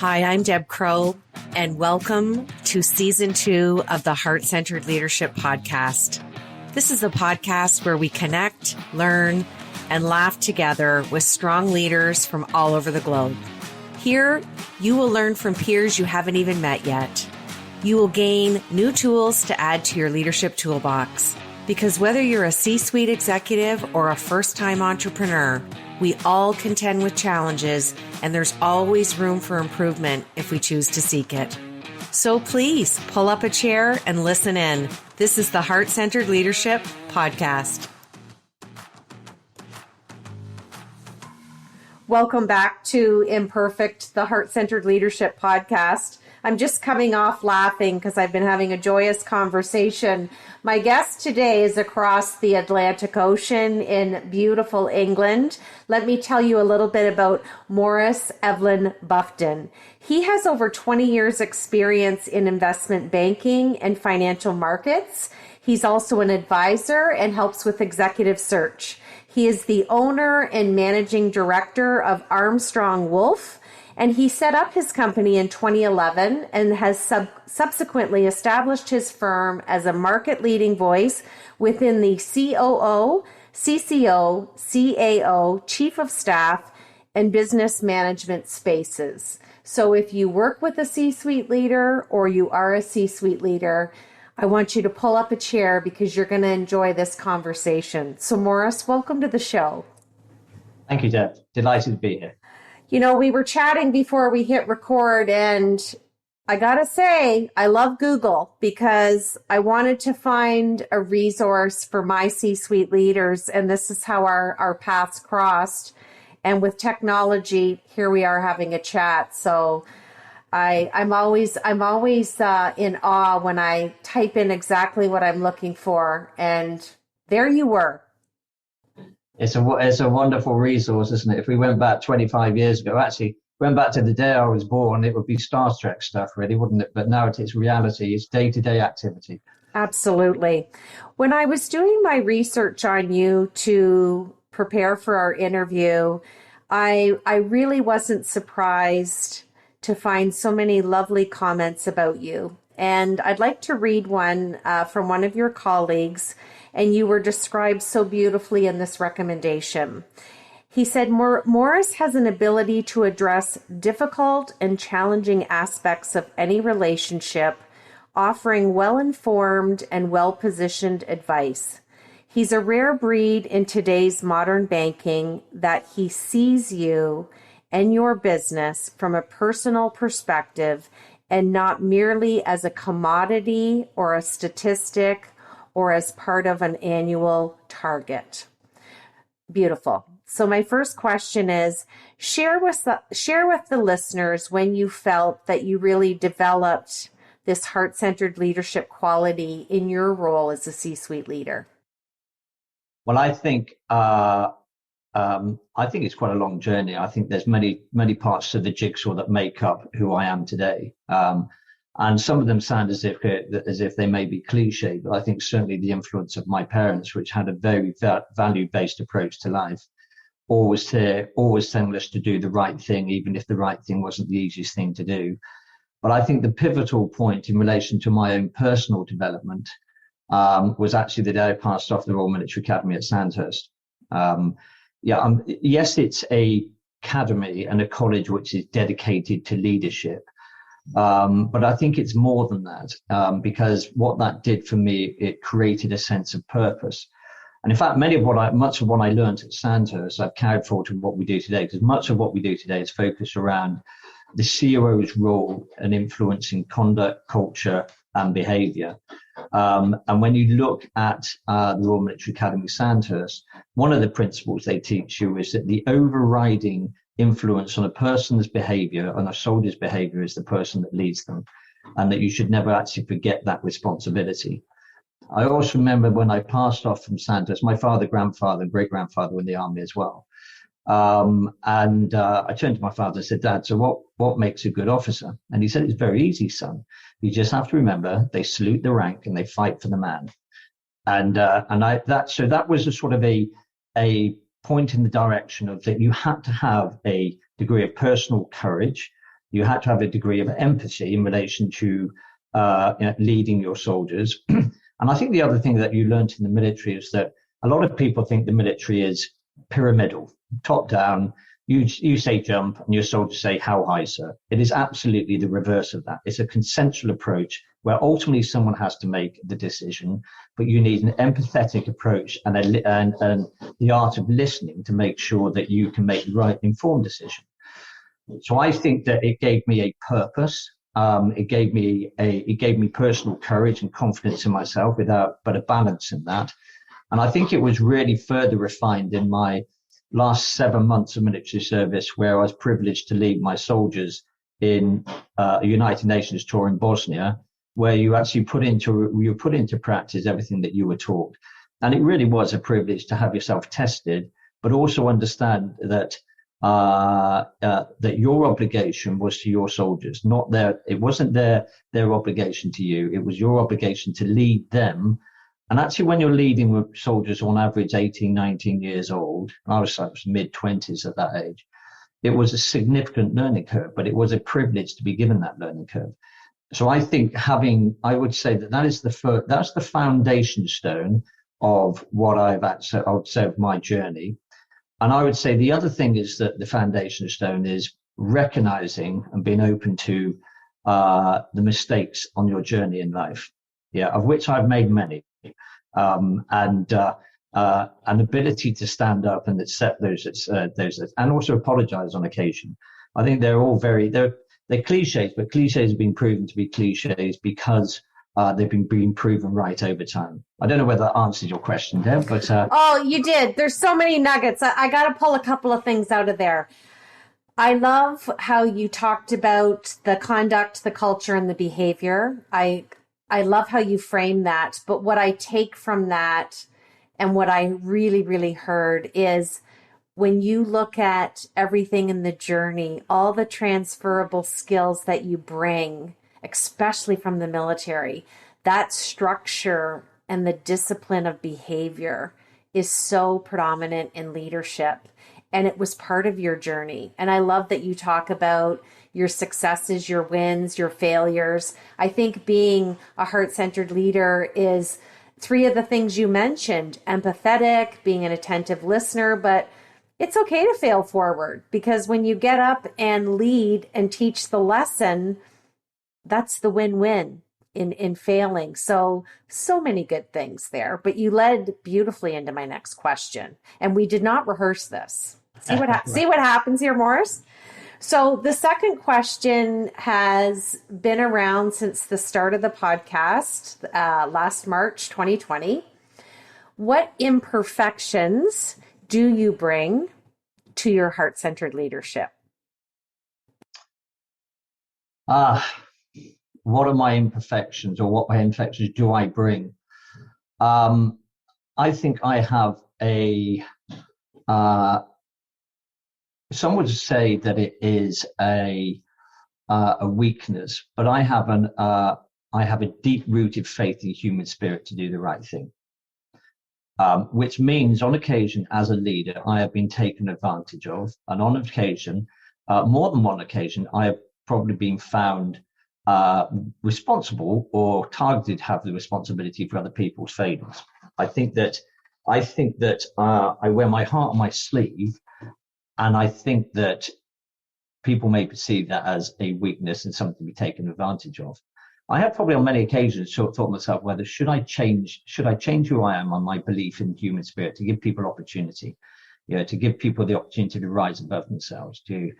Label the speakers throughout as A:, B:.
A: Hi, I'm Deb Crow, and welcome to Season 2 of the Heart-Centered Leadership Podcast. This is a podcast where we connect, learn, and laugh together with strong leaders from all over the globe. Here, you will learn from peers you haven't even met yet. You will gain new tools to add to your leadership toolbox. Because whether you're a C-suite executive or a first-time entrepreneur, we all contend with challenges, and there's always room for improvement if we choose to seek it. So please pull up a chair and listen in. This is the Heart-Centered Leadership Podcast. Welcome back to Imperfect, the Heart-Centered Leadership Podcast. I'm just coming off laughing because I've been having a joyous conversation. My guest today is across the Atlantic Ocean in beautiful England. Let me tell you a little bit about Maurice Evlyn-Bufton. He has over 20 years experience in investment banking and financial markets. He's also an advisor and helps with executive search. He is the owner and managing director of Armstrong Wolfe, and he set up his company in 2011 and has subsequently established his firm as a market-leading voice within the COO, CCO, CAO, Chief of Staff, and business management spaces. So if you work with a C-suite leader or you are a C-suite leader, I want you to pull up a chair because you're going to enjoy this conversation. So Maurice, welcome to the show.
B: Thank you, Deb. Delighted to be here.
A: You know, we were chatting before we hit record, and I gotta say, I love Google because I wanted to find a resource for my C-suite leaders, and this is how our paths crossed. And with technology, here we are having a chat. So I'm always in awe when I type in exactly what I'm looking for, and there you were.
B: It's a wonderful resource, isn't it? If we went back 25 years ago, actually went back to the day I was born, it would be Star Trek stuff, really, wouldn't it? But now it's reality. It's day-to-day activity.
A: Absolutely. When I was doing my research on you to prepare for our interview, I really wasn't surprised to find so many lovely comments about you. And I'd like to read one from one of your colleagues, and you were described so beautifully in this recommendation. He said, Maurice has an ability to address difficult and challenging aspects of any relationship, offering well-informed and well-positioned advice. He's a rare breed in today's modern banking that he sees you and your business from a personal perspective and not merely as a commodity or a statistic or as part of an annual target. Beautiful. So my first question is, share with the listeners when you felt that you really developed this heart-centered leadership quality in your role as a C-suite leader.
B: Well, I think it's quite a long journey. I think there's many parts to the jigsaw that make up who I am today. And some of them sound as if they may be cliche, but I think certainly the influence of my parents, which had a very value-based approach to life, always telling us to do the right thing, even if the right thing wasn't the easiest thing to do. But I think the pivotal point in relation to my own personal development was actually the day I passed off the Royal Military Academy at Sandhurst. Yes, it's a academy and a college which is dedicated to leadership. But I think it's more than that, because what that did for me, it created a sense of purpose. And in fact, much of what I learned at Sandhurst, I've carried forward to what we do today, because much of what we do today is focused around the COO's role in influencing conduct, culture, and behavior. And when you look at the Royal Military Academy Sandhurst, one of the principles they teach you is that the overriding influence on a person's behavior, on a soldier's behavior, is the person that leads them, and that you should never actually forget that responsibility. I also remember when I passed off from Sandhurst, my father, grandfather, great-grandfather were in the army as well. I turned to my father and said, Dad, so what makes a good officer? And he said, it's very easy, son. You just have to remember they salute the rank and they fight for the man. That was a sort of a point in the direction of that you had to have a degree of personal courage. You had to have a degree of empathy in relation to leading your soldiers. And I think the other thing that you learned in the military is that a lot of people think the military is pyramidal, top down. You say jump and your soldiers say, how high, sir? It is absolutely the reverse of that. It's a consensual approach where ultimately someone has to make the decision, but you need an empathetic approach and the art of listening to make sure that you can make the right informed decision. So I think that it gave me a purpose. It gave me personal courage and confidence in myself but a balance in that. And I think it was really further refined in my last 7 months of military service, where I was privileged to lead my soldiers in a United Nations tour in Bosnia, where you actually put into practice everything that you were taught. And it really was a privilege to have yourself tested, but also understand that that your obligation was to your soldiers, it wasn't their obligation to you. It was your obligation to lead them. And actually, when you're leading with soldiers on average 18, 19 years old, I was mid-20s at that age, it was a significant learning curve, but it was a privilege to be given that learning curve. So I think I would say that's the foundation stone of what I would say of my journey. And I would say the other thing is that the foundation stone is recognizing and being open to the mistakes on your journey in life, of which I've made many, and an ability to stand up and accept those, and also apologize on occasion. I think they're all they're cliches, but cliches have been proven to be cliches because they've been being proven right over time. I don't know whether that answers your question, Deb, but
A: oh, you did. There's so many nuggets. I got to pull a couple of things out of there. I love how you talked about the conduct, the culture, and the behavior. I love how you frame that. But what I take from that, and what I really, really heard, is when you look at everything in the journey, all the transferable skills that you bring, especially from the military, that structure and the discipline of behavior is so predominant in leadership. And it was part of your journey. And I love that you talk about your successes, your wins, your failures. I think being a heart-centered leader is 3 of the things you mentioned: empathetic, being an attentive listener, but it's okay to fail forward, because when you get up and lead and teach the lesson, that's the win-win in failing. So many good things there, but you led beautifully into my next question, and we did not rehearse this. See what happens here, Maurice? So the second question has been around since the start of the podcast, last March 2020. What imperfections do you bring to your heart-centered leadership?
B: What are my imperfections, or what imperfections do I bring? I think I have some would say that it is a weakness, but I have a deep-rooted faith in human spirit to do the right thing, which means on occasion as a leader, I have been taken advantage of, and on occasion, more than one occasion, I have probably been found responsible or targeted to have the responsibility for other people's failings. I think that I wear my heart on my sleeve, and I think that people may perceive that as a weakness and something to be taken advantage of. I have probably on many occasions thought to myself, whether should I change who I am on my belief in human spirit to give people opportunity, to give people the opportunity to rise above themselves, but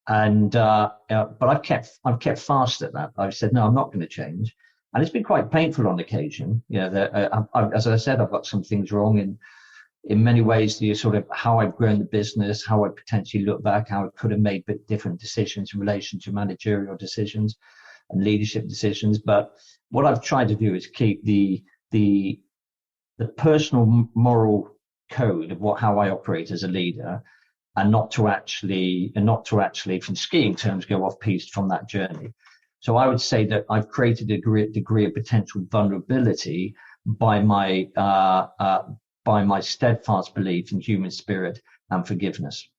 B: I've kept fast at that. I've said, no, I'm not going to change. And it's been quite painful on occasion. As I said, I've got some things wrong in many ways, sort of how I've grown the business, how I potentially look back, how I could have made different decisions in relation to managerial decisions and leadership decisions. But what I've tried to do is keep the personal moral code of how I operate as a leader, and not to actually, from skiing terms, go off piste from that journey. So I would say that I've created a great degree of potential vulnerability by my steadfast belief in human spirit and forgiveness.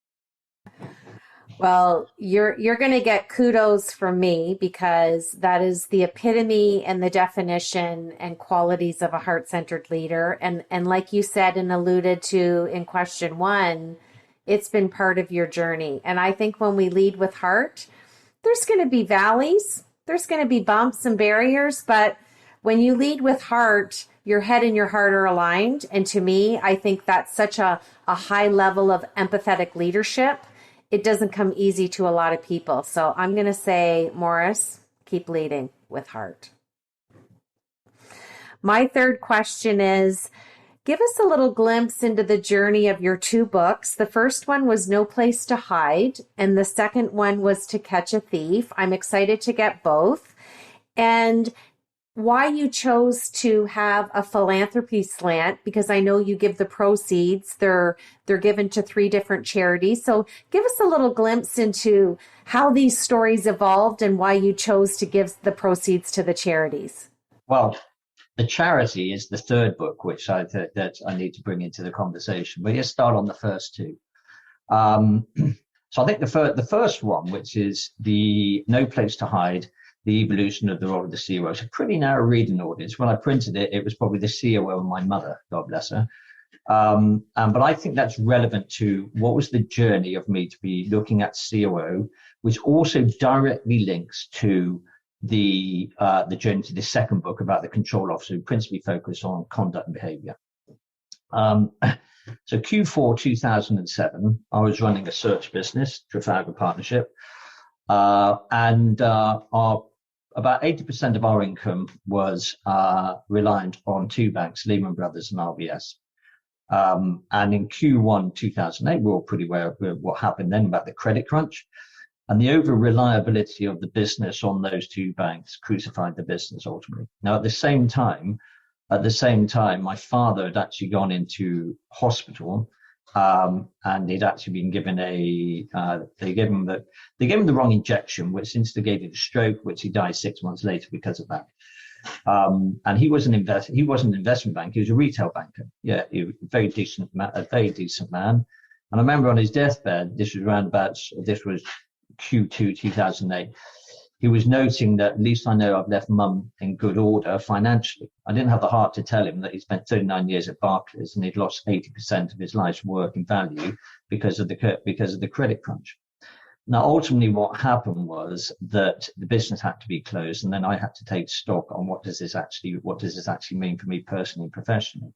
A: Well, you're going to get kudos from me because that is the epitome and the definition and qualities of a heart-centered leader. And like you said and alluded to in question one, it's been part of your journey. And I think when we lead with heart, there's going to be valleys, there's going to be bumps and barriers, but when you lead with heart, your head and your heart are aligned. And to me, I think that's such a high level of empathetic leadership. It doesn't come easy to a lot of people. So I'm going to say, Maurice, keep leading with heart. My third question is, give us a little glimpse into the journey of your two books. The first one was No Place to Hide, and the second one was To Catch a Thief. I'm excited to get both. And why you chose to have a philanthropy slant, because I know you give the proceeds. They're given to 3 different charities. So give us a little glimpse into how these stories evolved and why you chose to give the proceeds to the charities.
B: Well, the charity is the third book, which that I need to bring into the conversation. But let's start on the first two. So I think the first one, which is the No Place to Hide, the evolution of the role of the COO. It's a pretty narrow reading audience. When I printed it, it was probably the COO and my mother, God bless her. But I think that's relevant to what was the journey of me to be looking at COO, which also directly links to the journey to the second book about the control officer, who principally focused on conduct and behavior. So Q4 2007, I was running a search business, Trafalgar Partnership, and about 80% of our income was reliant on 2 banks, Lehman Brothers and RBS. And in Q1 2008, we're all pretty aware of what happened then about the credit crunch. And the over-reliability of the business on those 2 banks crucified the business ultimately. Now, at the same time, my father had actually gone into hospital, and he'd actually been given they gave him the wrong injection, which instigated a stroke, which he died 6 months later because of that. And he was an investment banker. He was a retail banker. Yeah, he was a very decent man. And I remember on his deathbed, this was Q2 2008. He was noting that at least I know I've left mum in good order financially. I didn't have the heart to tell him that he spent 39 years at Barclays and he'd lost 80% of his life's work in value because of the credit crunch. Now, ultimately, what happened was that the business had to be closed, and then I had to take stock on what does this actually mean for me personally and professionally.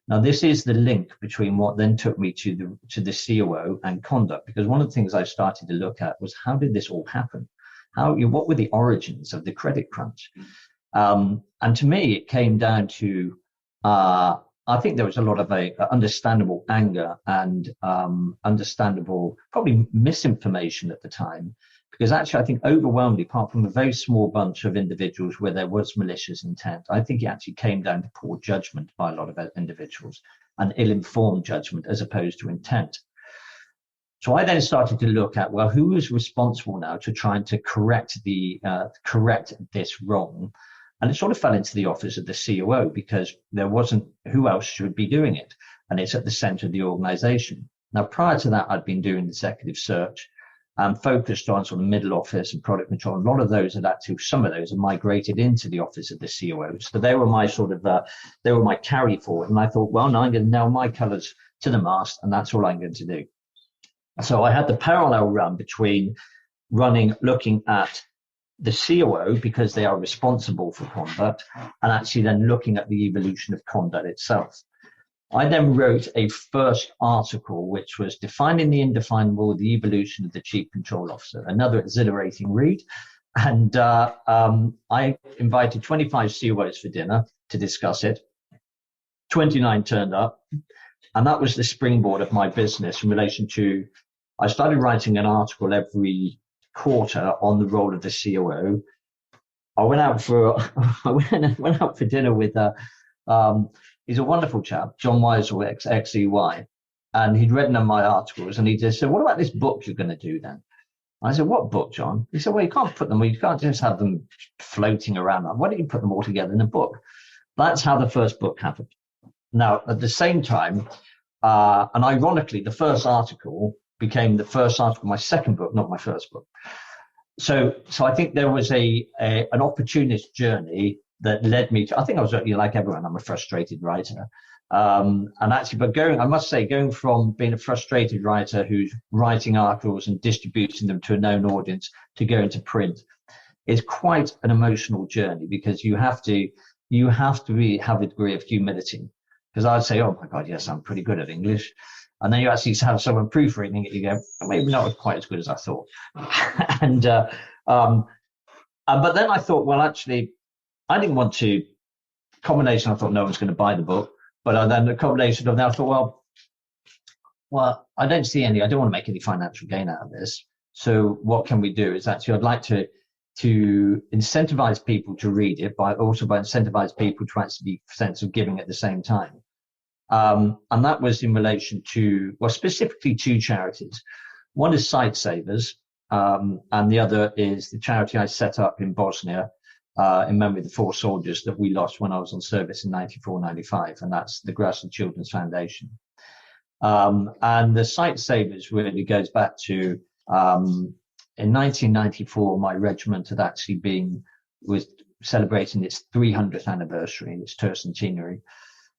B: Now, this is the link between what then took me to the COO and conduct, because one of the things I started to look at was how did this all happen? What were the origins of the credit crunch? And to me, it came down to, I think there was a lot of understandable anger and understandable probably misinformation at the time, because actually I think overwhelmingly, apart from a very small bunch of individuals where there was malicious intent, I think it actually came down to poor judgment by a lot of individuals and ill-informed judgment as opposed to intent. So I then started to look at, well, who is responsible now to trying to correct this wrong? And it sort of fell into the office of the COO because there wasn't who else should be doing it. And it's at the center of the organization. Now, prior to that, I'd been doing executive search and focused on sort of middle office and product control. A lot of those some of those have migrated into the office of the COO. So they were my carry forward. And I thought, well, now I'm going to nail my colors to the mast, and that's all I'm going to do. So I had the parallel run between looking at the COO because they are responsible for conduct, and actually then looking at the evolution of conduct itself. I then wrote a first article, which was Defining the Indefinable, the Evolution of the Chief Control Officer, another exhilarating read. And I invited 25 COOs for dinner to discuss it. 29 turned up. And that was the springboard of my business in relation to, I started writing an article every quarter on the role of the COO. I went out for dinner with he's a wonderful chap, John Weisel, ex-EY, and he'd written on my articles, and he just said, "What about this book you're going to do then?" I said, "What book, John?" He said, "Well, you can't just have them floating around. Why don't you put them all together in a book?" That's how the first book happened. Now, at the same time, and ironically, the first article became the first article of my second book, not my first book. So I think there was an opportunist journey that led me to, I think I was like everyone, I'm a frustrated writer. And actually, but I must say, going from being a frustrated writer who's writing articles and distributing them to a known audience to go into print is quite an emotional journey, because you have to have a degree of humility. Because I'd say, oh my God, yes, I'm pretty good at English. And then you actually have someone proofreading it, you go, maybe not quite as good as I thought. But then I thought, well, actually, I didn't want to, combination, I thought no one's going to buy the book. But then the combination of that, I thought, well, I don't want to make any financial gain out of this. So what can we do is actually, I'd like to incentivize people to read it, by incentivize people to actually be sense of giving at the same time. And that was in relation to, well, specifically two charities. One is Sight Savers, and the other is the charity I set up in Bosnia, in memory of the 4 soldiers that we lost when I was on service in 94-95, and that's the Grassland Children's Foundation. And the Sight Savers really goes back to, in 1994, my regiment had actually was celebrating its 300th anniversary, its tercentenary.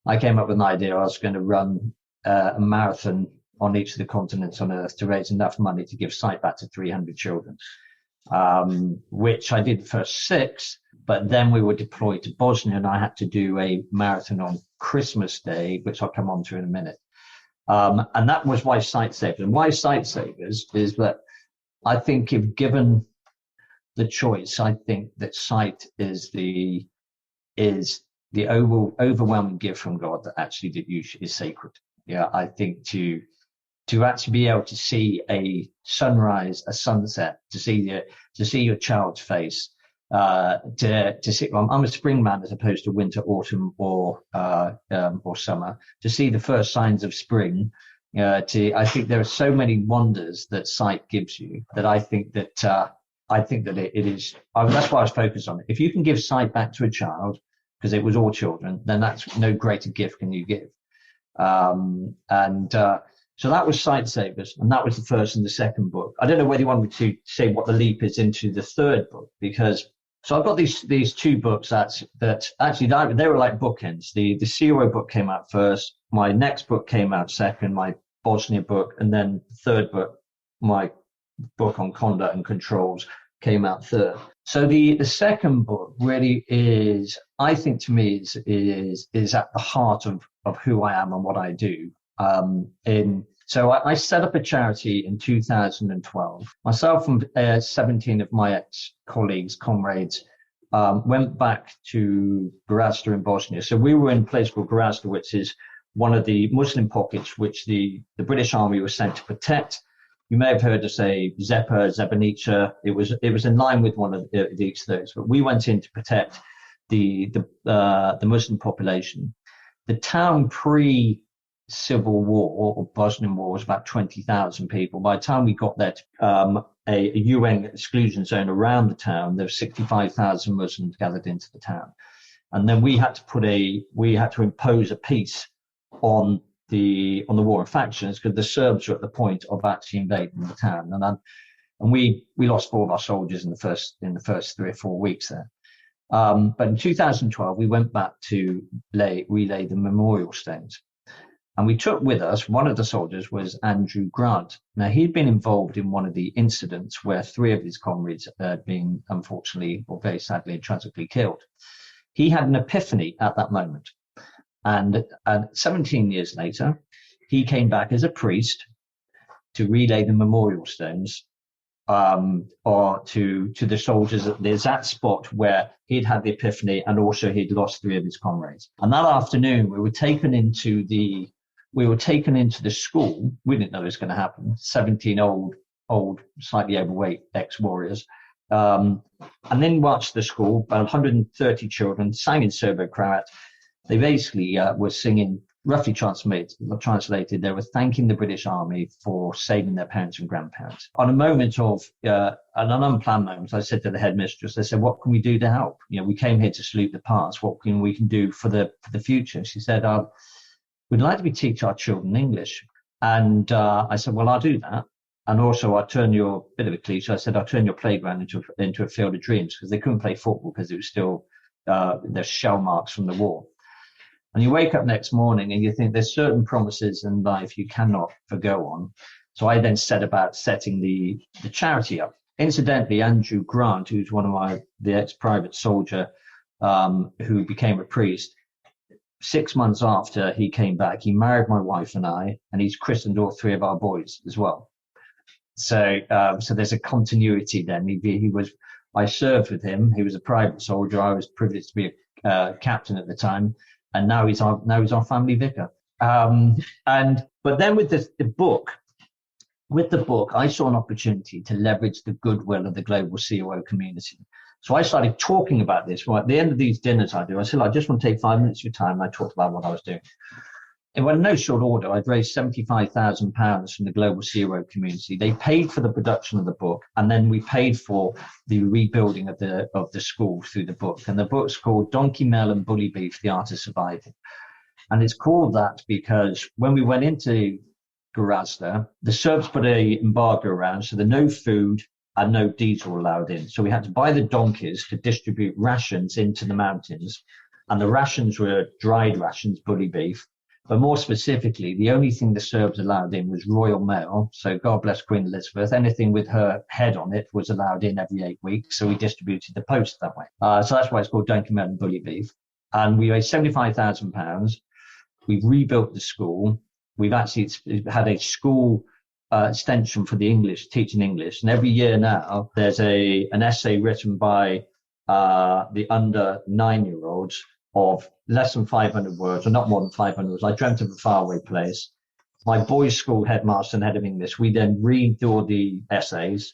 B: I came up with an idea. I was going to run a marathon on each of the continents on Earth to raise enough money to give sight back to 300 children, which I did the first 6, but then we were deployed to Bosnia and I had to do a marathon on Christmas Day, which I'll come on to in a minute. And that was why Sight Savers. And why Sight Savers is that I think if given the choice, I think that sight is the overwhelming gift from God that actually is sacred. Yeah, I think to actually be able to see a sunrise, a sunset, to see your child's face, to see. I'm a spring man as opposed to winter, autumn, or summer. To see the first signs of spring. I think there are so many wonders that sight gives you that I think that it is. That's why I was focused on it. If you can give sight back to a child, because it was all children, then that's no greater gift can you give. So that was Sight Savers, and that was the first and the second book. I don't know whether you want me to say what the leap is into the third book, because so I've got these 2 books that actually they were like bookends. The COO book came out first, my next book came out second, my Bosnia book, and then the third book, my book on conduct and controls, came out third. So the second book really is, I think to me, is at the heart of who I am and what I do. So I set up a charity in 2012. Myself and 17 of my ex-colleagues, comrades, went back to Gorazda in Bosnia. So we were in a place called Gorazda, which is one of the Muslim pockets which the British Army was sent to protect. You may have heard us say Zepa, Zepanica. It was in line with one of each of those. But we went in to protect the Muslim population. The town pre-Civil War or Bosnian War was about 20,000 people. By the time we got there, a UN exclusion zone around the town, there were 65,000 Muslims gathered into the town, and then we had to impose a peace on the war of factions, because the Serbs were at the point of actually invading the town, and we lost 4 of our soldiers in the first 3 or 4 weeks there. But in 2012, we went back to relay the memorial stones. And we took with us, one of the soldiers was Andrew Grant. Now, he'd been involved in one of the incidents where 3 of his comrades had been, unfortunately, or very sadly, tragically killed. He had an epiphany at that moment. And 17 years later, he came back as a priest to relay the memorial stones or to the soldiers at the exact spot where he'd had the epiphany, and also he'd lost 3 of his comrades. And that afternoon, we were taken into the school. We didn't know it was going to happen. 17 old, slightly overweight ex-warriors. And then watched the school, about 130 children, sang in Serbo-Croat. They basically were singing, roughly translated, they were thanking the British Army for saving their parents and grandparents. On a moment of, an unplanned moment, I said to the headmistress, I said, what can we do to help? We came here to salute the past. What can we do for the future? She said, we'd like to teach our children English. And I said, well, I'll do that. And also, I'll turn your bit of a cliche. I said, I'll turn your playground into a field of dreams, because they couldn't play football because it was still there's shell marks from the war. And you wake up next morning and you think there's certain promises in life you cannot forgo on. So I then set about setting the charity up. Incidentally, Andrew Grant, who's the ex-private soldier who became a priest, 6 months after he came back, he married my wife and I, and he's christened all three of our boys as well. So there's a continuity then. I served with him. He was a private soldier. I was privileged to be a captain at the time, and now he's our family vicar. But then with the book, I saw an opportunity to leverage the goodwill of the global COO community. So I started talking about this. Well, at the end of these dinners I said, I just want to take 5 minutes of your time. And I talked about what I was doing. And in no short order, I'd raised £75,000 from the global COO community. They paid for the production of the book, and then we paid for the rebuilding of the school through the book. And the book's called Donkey Mel and Bully Beef, The Art of Surviving. And it's called that because when we went into Garazda, the Serbs put an embargo around, so there's no food and no diesel allowed in. So we had to buy the donkeys to distribute rations into the mountains. And the rations were dried rations, bully beef. But more specifically, the only thing the Serbs allowed in was royal mail. So God bless Queen Elizabeth. Anything with her head on it was allowed in every 8 weeks. So we distributed the post that way. So that's why it's called Donkey Mel and Bully Beef. And we raised £75,000. We've rebuilt the school. We've actually had a school extension for the English, teaching English. And every year now, there's an essay written by the under 9-year-olds of less than 500 words, or not more than 500 words. I dreamt of a faraway place. My boys' school headmaster and head of English, we then read all the essays.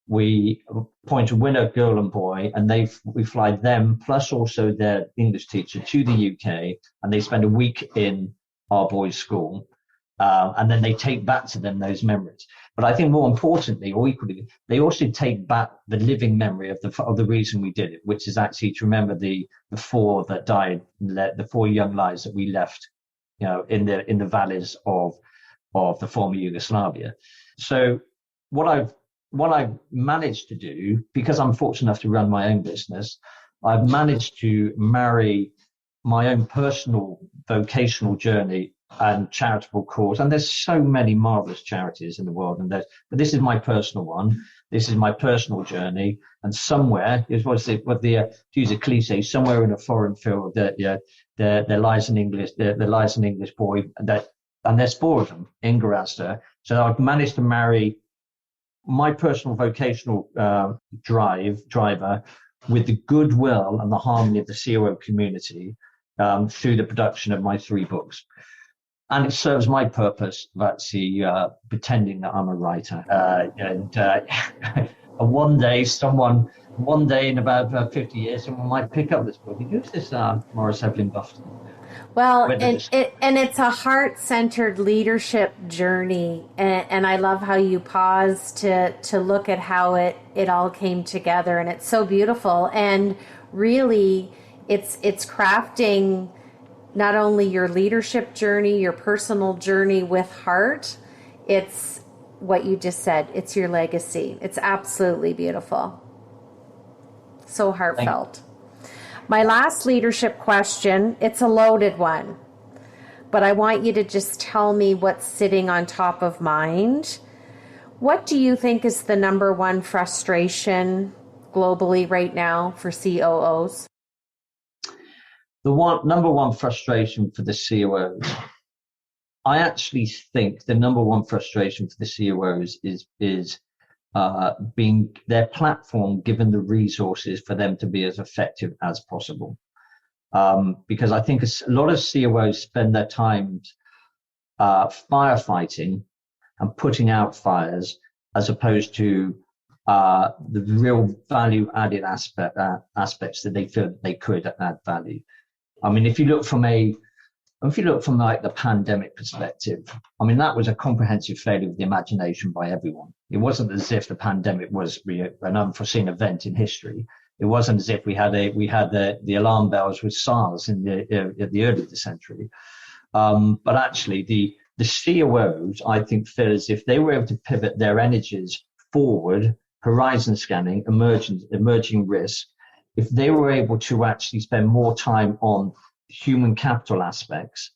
B: We appoint a winner, girl and boy, and we fly them plus also their English teacher to the UK, and they spend a week in our boys' school. And then they take back to them those memories. But I think more importantly, or equally, they also take back the living memory of the reason we did it, which is actually to remember the four that died, the 4 young lives that we left, in the valleys of the former Yugoslavia. So what I've managed to do, because I'm fortunate enough to run my own business, I've managed to marry my own personal vocational journey and charitable cause. And there's so many marvelous charities in the world, but this is my personal one. This is my personal journey. And somewhere, to use a cliche, somewhere in a foreign field, there lies an English boy, and there's 4 of them in Garazda. So I've managed to marry my personal vocational driver with the goodwill and the harmony of the COO community through the production of my 3 books. And it serves my purpose of actually pretending that I'm a writer. And one day in about 50 years, someone might pick up this book. Who's this Maurice Evlyn-Bufton?
A: Well, and it's a heart-centered leadership journey. And I love how you pause to look at how it all came together. And it's so beautiful. And really, it's crafting not only your leadership journey, your personal journey with heart, it's what you just said. It's your legacy. It's absolutely beautiful. So heartfelt. My last leadership question, it's a loaded one, but I want you to just tell me what's sitting on top of mind. What do you think is the number one frustration globally right now for COOs?
B: The number one frustration for the COOs, I actually think the number one frustration for the COOs is being their platform given the resources for them to be as effective as possible. Because I think a lot of COOs spend their time firefighting and putting out fires, as opposed to the real value added aspects that they feel they could add value. I mean, if you look from like the pandemic perspective, I mean, that was a comprehensive failure of the imagination by everyone. It wasn't as if the pandemic was an unforeseen event in history. It wasn't as if we had the alarm bells with SARS at the early of the century. But actually, The COOs, I think, feel as if they were able to pivot their energies forward, horizon scanning, emerging risks, if they were able to actually spend more time on human capital aspects,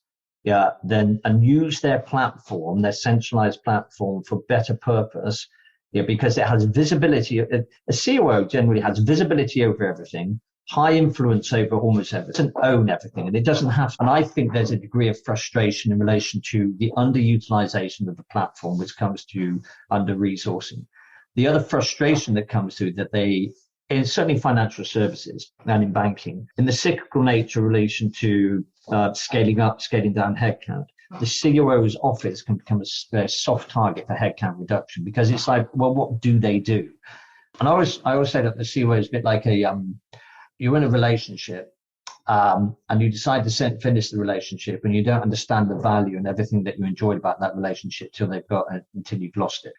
B: and use their platform, their centralized platform, for better purpose, because it has visibility. A COO generally has visibility over everything, high influence over almost everything, doesn't own everything, and it doesn't have. And I think there's a degree of frustration in relation to the underutilization of the platform, which comes to under-resourcing. The other frustration that comes to that in certainly financial services and in banking, in the cyclical nature relation to scaling up, scaling down headcount, the COO's office can become a soft target for headcount reduction, because it's like, well, what do they do? And I always say that the COO is a bit like you're in a relationship, and you decide to finish the relationship, and you don't understand the value and everything that you enjoyed about that relationship until you've lost it.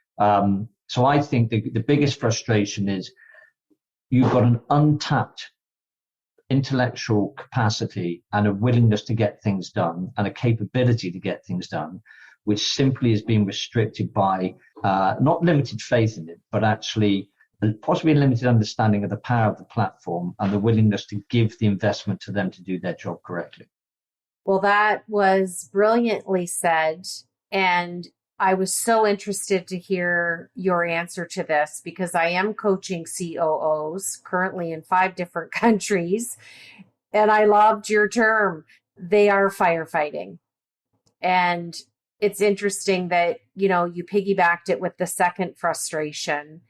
B: So I think the biggest frustration is you've got an untapped intellectual capacity and a willingness to get things done and a capability to get things done, which simply is being restricted by not limited faith in it, but actually possibly a limited understanding of the power of the platform and the willingness to give the investment to them to do their job correctly.
A: Well, that was brilliantly said. And I was so interested to hear your answer to this, because I am coaching COOs currently in 5 different countries. And I loved your term. They are firefighting. And it's interesting that, you piggybacked it with the second frustration.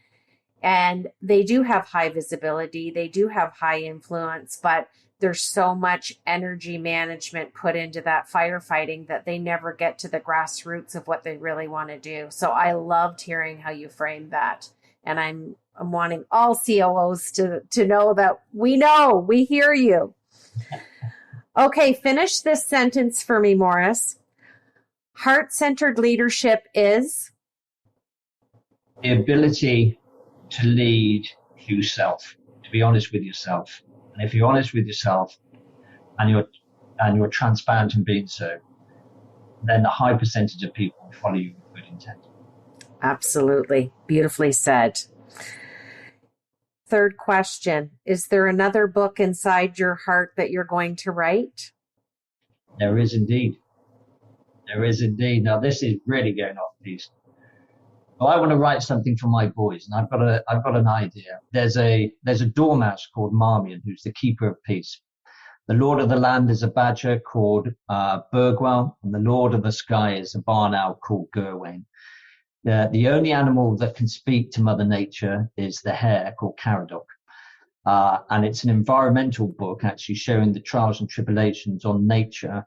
A: And they do have high visibility. They do have high influence, but there's so much energy management put into that firefighting that they never get to the grassroots of what they really want to do. So I loved hearing how you framed that. And I'm wanting all COOs to know that we hear you. Okay, finish this sentence for me, Maurice. Heart-centered leadership is?
B: The ability to lead yourself, to be honest with yourself. And if you're honest with yourself and you're transparent in being so, then a high percentage of people will follow you with good intent.
A: Absolutely. Beautifully said. Third question. Is there another book inside your heart that you're going to write?
B: There is indeed. There is indeed. Now, this is really going off piece. Well, I want to write something for my boys, and I've got an idea. There's a dormouse called Marmion, who's the keeper of peace. The lord of the land is a badger called Bergwell, and the lord of the sky is a barn owl called Gerwain. The only animal that can speak to Mother Nature is the hare called Caradoc. And it's an environmental book, actually showing the trials and tribulations on nature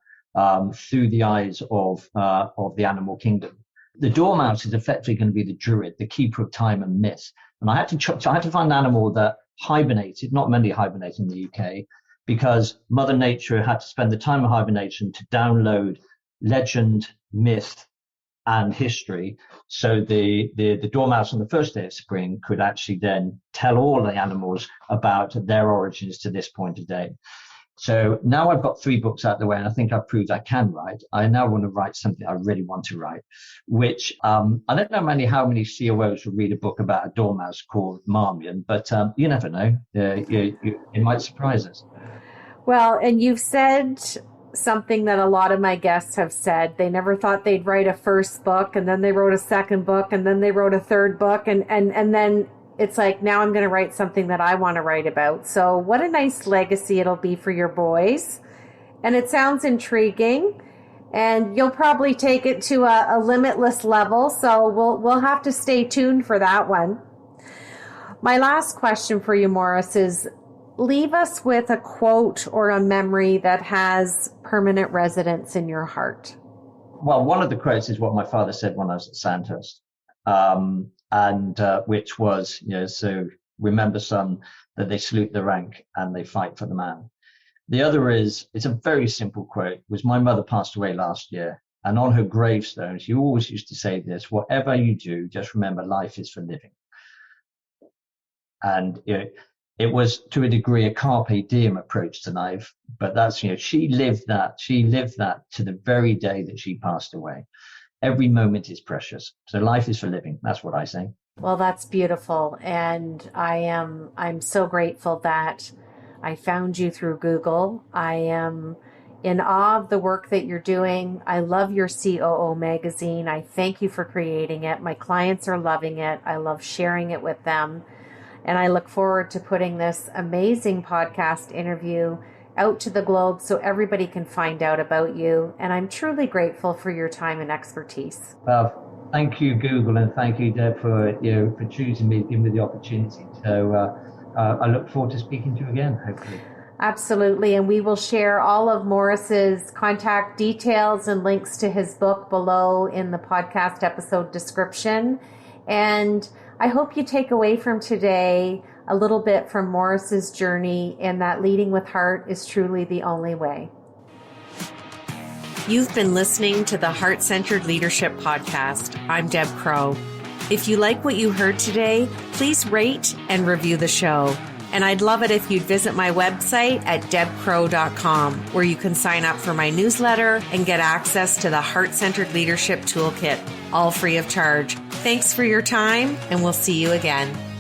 B: through the eyes of the animal kingdom. The dormouse is effectively going to be the druid, the keeper of time and myth. And I had to find an animal that hibernated. Not many hibernate in the UK, because Mother Nature had to spend the time of hibernation to download legend, myth, and history. So the dormouse on the first day of spring could actually then tell all the animals about their origins to this point of day. So now I've got 3 books out of the way, and I think I've proved I can write. I now want to write something I really want to write, which I don't know how many COOs will read a book about a dormouse called Marmion, but you never know. It might surprise us.
A: Well, and you've said something that a lot of my guests have said. They never thought they'd write a first book, and then they wrote a second book, and then they wrote a third book, and then it's like, now I'm going to write something that I want to write about. So what a nice legacy it'll be for your boys. And it sounds intriguing, and you'll probably take it to a limitless level. So we'll have to stay tuned for that one. My last question for you, Maurice, is leave us with a quote or a memory that has permanent residence in your heart.
B: Well, one of the quotes is what my father said when I was at Sandhurst. Which was, so remember, son, that they salute the rank and they fight for the man. The other is, it's a very simple quote, was my mother passed away last year, and on her gravestone, she always used to say this: whatever you do, just remember life is for living. And it was to a degree a carpe diem approach to life, but that's, she lived that to the very day that she passed away. Every moment is precious. So life is for living. That's what I say.
A: Well, that's beautiful. And I'm so grateful that I found you through Google. I am in awe of the work that you're doing. I love your COO magazine. I thank you for creating it. My clients are loving it. I love sharing it with them. And I look forward to putting this amazing podcast interview out to the globe so everybody can find out about you. And I'm truly grateful for your time and expertise.
B: Well, thank you, Google, and thank you, Deb, for choosing me, giving me the opportunity. So I look forward to speaking to you again, hopefully.
A: Absolutely. And we will share all of Maurice's contact details and links to his book below in the podcast episode description. And I hope you take away from today a little bit from Maurice's journey, and that leading with heart is truly the only way. You've been listening to the Heart-Centered Leadership Podcast. I'm Deb Crow. If you like what you heard today, please rate and review the show. And I'd love it if you'd visit my website at debcrow.com, where you can sign up for my newsletter and get access to the Heart-Centered Leadership Toolkit, all free of charge. Thanks for your time, and we'll see you again.